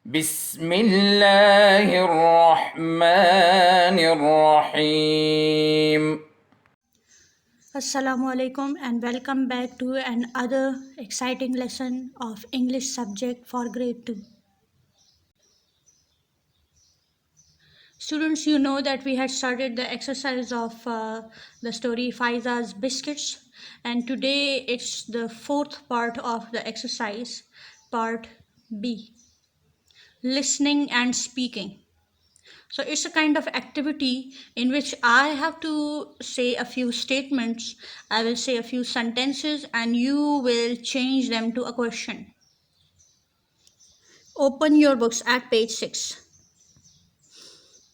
بسم الله الرحمن الرحيم. Assalamu alaikum and welcome back to another exciting lesson of English subject for grade 2. Students, you know that we had started the exercise of the story Faiza's Biscuits, and today it's the fourth part of the exercise, part B, listening and speaking. So it's a kind of activity in which I have to say a few statements, I will say a few sentences, and you will change them to a question. Open your books at page 6,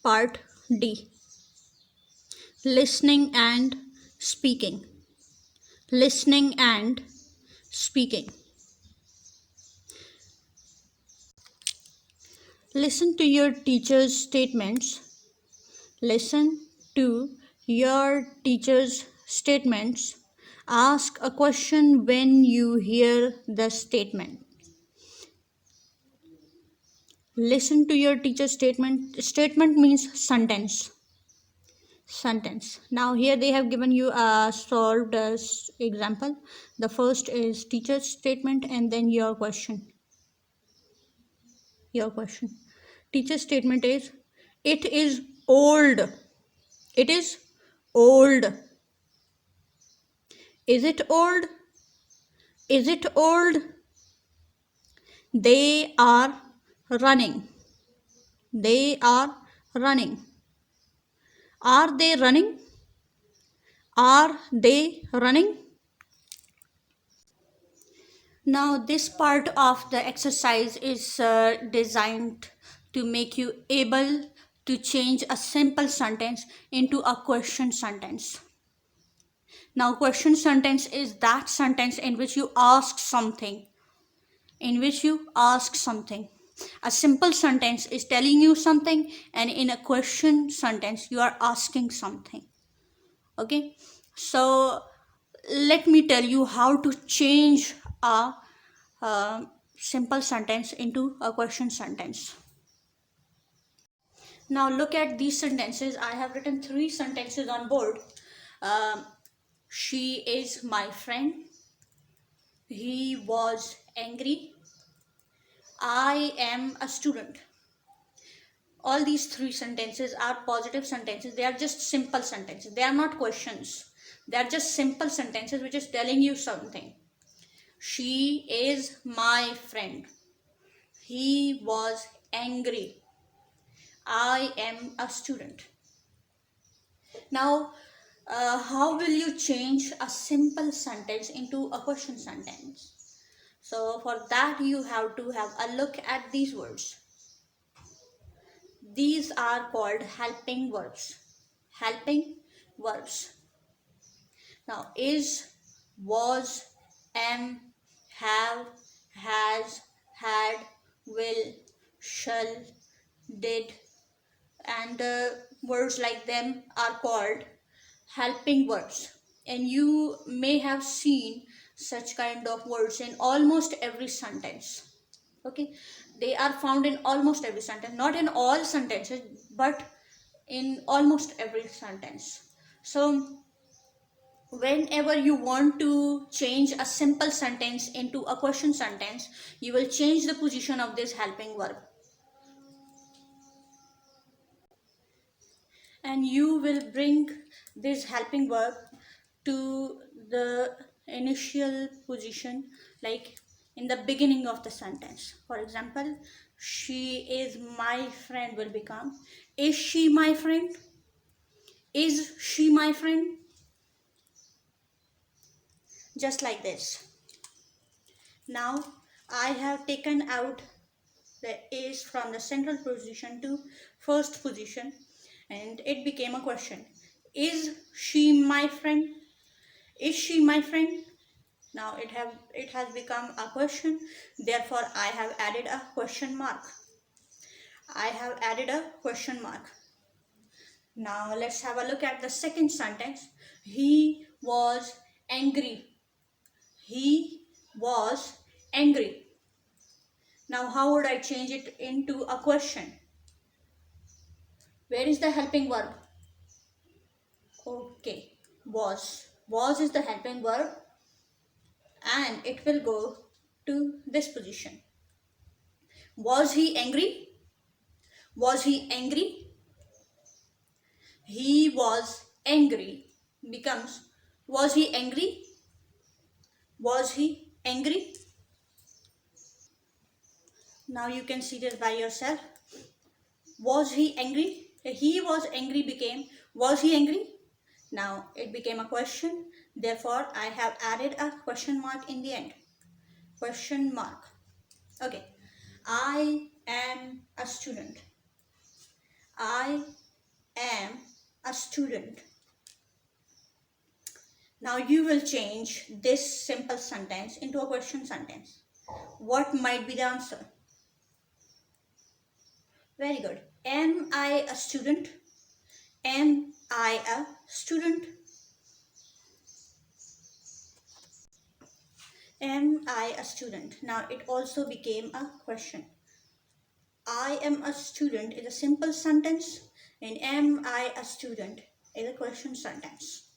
part D. Listening and speaking. Listening and speaking. Listen to your teacher's statements. Listen to your teacher's statements. Ask a question when you hear the statement. Listen to your teacher's statement. Statement means sentence. Sentence. Now here they have given you a solved example. The first is teacher's statement and then your question. Your question. Teacher's statement is, it is old. It is old. Is it old? Is it old? They are running. They are running. Are they running? Are they running? Now, this part of the exercise is designed to make you able to change a simple sentence into a question sentence. Now, question sentence is that sentence in which you ask something. In which you ask something. A simple sentence is telling you something, and in a question sentence, you are asking something. Okay, so let me tell you how to change a simple sentence into a question sentence. Now look at these sentences. I have written 3 sentences on board. She is my friend. He was angry. I am a student. All these 3 sentences are positive sentences. They are just simple sentences. They are not questions. They are just simple sentences which is telling you something. She is my friend. He was angry. I am a student. Now, how will you change a simple sentence into a question sentence? So, for that, you have to have a look at these words. These are called helping verbs. Helping verbs. Now, is, was, am, have, has, had, will, shall, did, and words like them are called helping verbs. And you may have seen such kind of words in almost every sentence. Okay, they are found in almost every sentence, not in all sentences, but in almost every sentence. So whenever you want to change a simple sentence into a question sentence, you will change the position of this helping verb, and you will bring this helping verb to the initial position, like in the beginning of the sentence. For example, she is my friend will become, is she my friend? Is she my friend? Just like this. Now I have taken out the is from the central position to first position, and it became a question. Is she my friend? Is she my friend? Now it has become a question, therefore I have added a question mark. I have added a question mark. Now let's have a look at the second sentence. He was angry. He was angry. Now how would I change it into a question? Where is the helping verb? Okay, was. Was is the helping verb and it will go to this position. Was he angry? Was he angry? He was angry becomes was he angry? Was he angry? Now you can see this by yourself. Was he angry? He was angry became was he angry? Now it became a question. Therefore, I have added a question mark in the end. Question mark. Okay. I am a student. I am a student. Now you will change this simple sentence into a question sentence. What might be the answer? Very good. Am I a student? Am I a student? Am I a student? Now it also became a question. I am a student is a simple sentence and am I a student is a question sentence.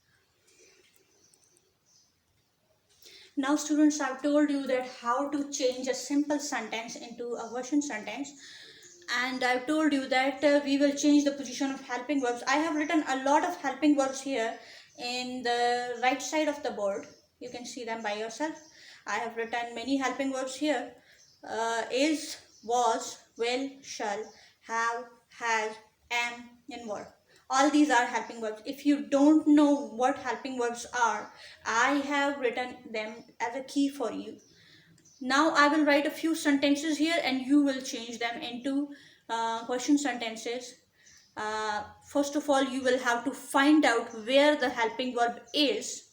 Now students, I've told you that how to change a simple sentence into a question sentence, and I've told you that we will change the position of helping verbs. I have written a lot of helping verbs here in the right side of the board. You can see them by yourself. I have written many helping verbs here. Is, was, will, shall, have, has, am, and were. All these are helping verbs. If you don't know what helping verbs are, I have written them as a key for you. Now I will write a few sentences here and you will change them into question sentences. First of all, you will have to find out where the helping verb is.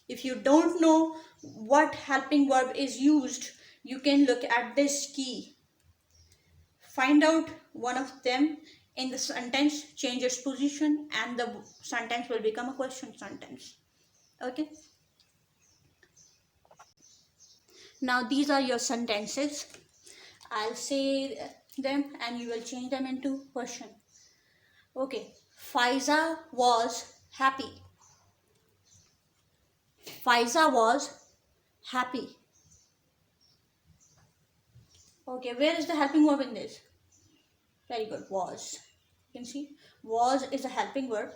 If you don't know what helping verb is used, you can look at this key. Find out one of them in the sentence, change its position, and the sentence will become a question sentence. Okay. Now these are your sentences. I'll say them and you will change them into question. Okay. Faiza was happy. Faiza was happy. Okay, where is the helping verb in this? Very good, was. You can see was is a helping verb.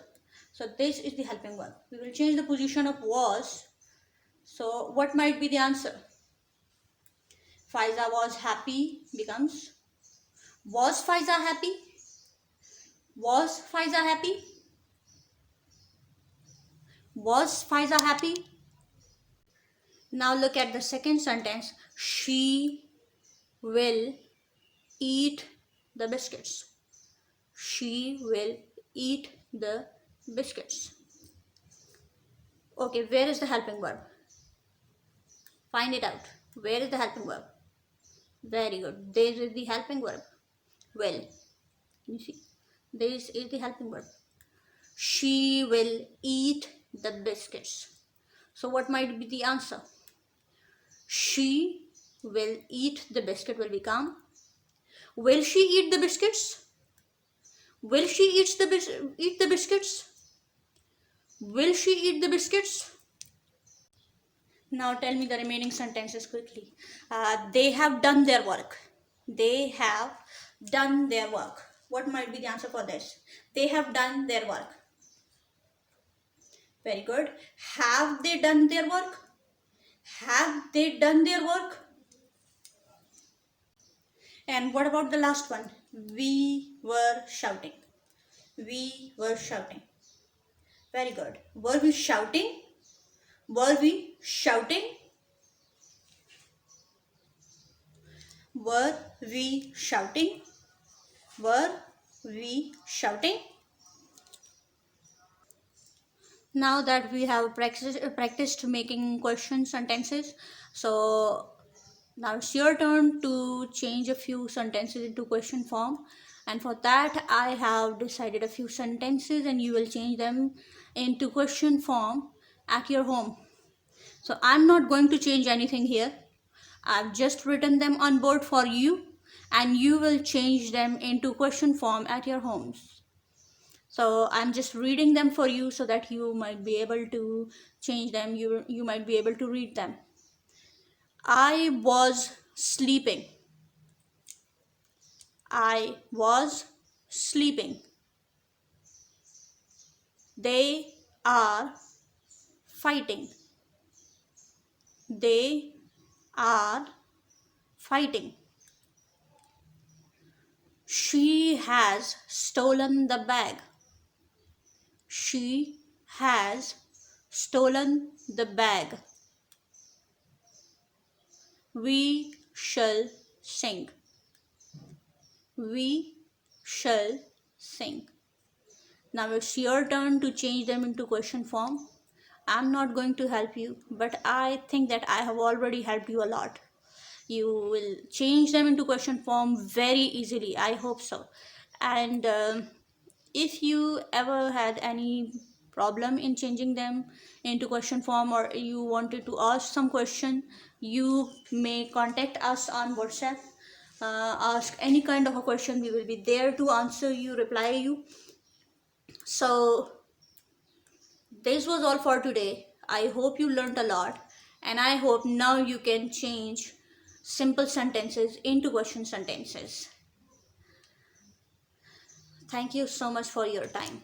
So this is the helping verb. We will change the position of was. So what might be the answer? Faiza was happy becomes was Faiza happy? Was Faiza happy? Was Faiza happy? Now look at the second sentence. She will eat the biscuits. She will eat the biscuits. Okay, where is the helping verb? Find it out. Where is the helping verb? Very good. This is the helping verb. Will. You see? This is the helping verb. She will eat the biscuits. So what might be the answer? She will eat the biscuit will become will she eat the biscuits? Will she eat the biscuits? Will she eat the biscuits? Now tell me the remaining sentences quickly. They have done their work. They have done their work. What might be the answer for this? They have done their work. Very good. Have they done their work? Have they done their work? And what about the last one? We were shouting. We were shouting. Very good. Were we shouting? Were we shouting? Were we shouting? Were we shouting? Now that we have practiced making question sentences, so now it's your turn to change a few sentences into question form, and for that I have decided a few sentences and you will change them into question form at your home. So I'm not going to change anything here. I've just written them on board for you and you will change them into question form at your homes. So I'm just reading them for you so that you might be able to change them. You might be able to read them. I was sleeping. I was sleeping. They are fighting. They are fighting. She has stolen the bag. She has stolen the bag. We shall sing. We shall sing. Now it's your turn to change them into question form. I'm not going to help you, but I think that I have already helped you a lot. You will change them into question form very easily. I hope so. And if you ever had any problem in changing them into question form, or you wanted to ask some question, you may contact us on WhatsApp. Ask any kind of a question. We will be there to answer you, reply you. So this was all for today. I hope you learned a lot, and I hope now you can change simple sentences into question sentences. Thank you so much for your time.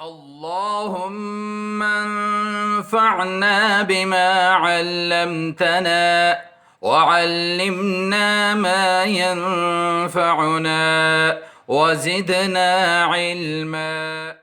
اللهم انفعنا بما علمتنا وعلمنا ما ينفعنا وزدنا علما.